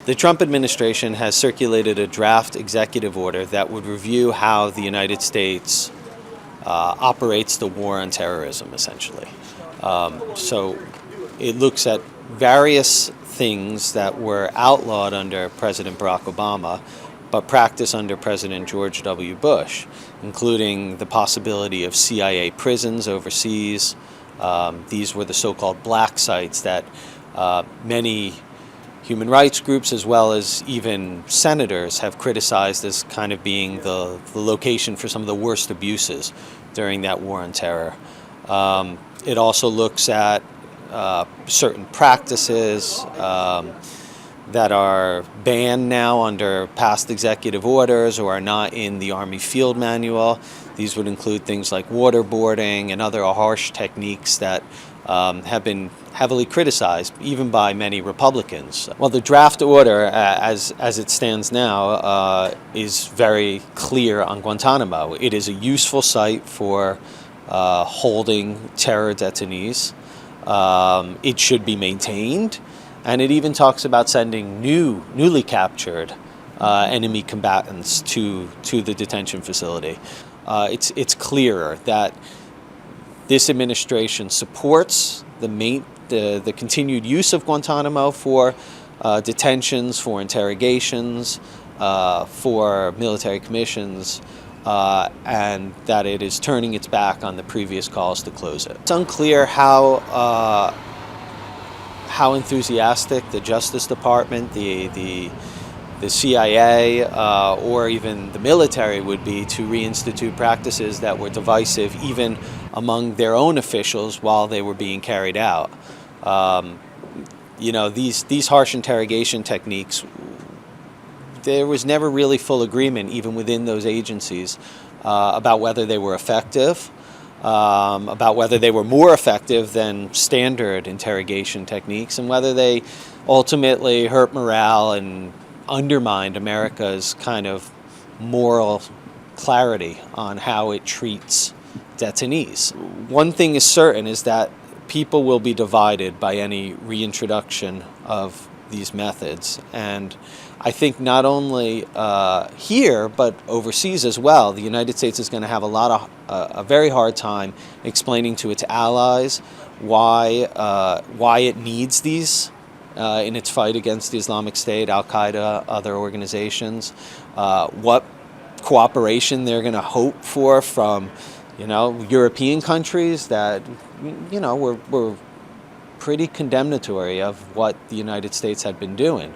The Trump administration has circulated a draft executive order that would review how the United States operates the war on terrorism, essentially. So it looks at various things that were outlawed under President Barack Obama, but practiced under President George W. Bush, including the possibility of CIA prisons overseas. These were the so-called black sites that many human rights groups, as well as even senators, have criticized as kind of being the location for some of the worst abuses during that war on terror. It also looks at certain practices that are banned now under past executive orders or are not in the Army Field Manual. These would include things like waterboarding and other harsh techniques that have been heavily criticized, even by many Republicans. Well, the draft order, as it stands now, is very clear on Guantanamo. It is a useful site for holding terror detainees. It should be maintained, and it even talks about sending newly captured enemy combatants to the detention facility. It's clear that this administration supports the continued use of Guantanamo for detentions, for interrogations, for military commissions, and that it is turning its back on the previous calls to close it. It's unclear how enthusiastic the Justice Department, the CIA, or even the military would be to reinstitute practices that were divisive even among their own officials while they were being carried out. These harsh interrogation techniques, there was never really full agreement, even within those agencies, about whether they were effective, about whether they were more effective than standard interrogation techniques, and whether they ultimately hurt morale and undermined America's kind of moral clarity on how it treats detainees. One thing is certain is that people will be divided by any reintroduction of these methods, and I think not only here but overseas as well, the United States is going to have a very hard time explaining to its allies why it needs these in its fight against the Islamic State, Al-Qaeda, other organizations, what cooperation they're going to hope for from European countries that were pretty condemnatory of what the United States had been doing.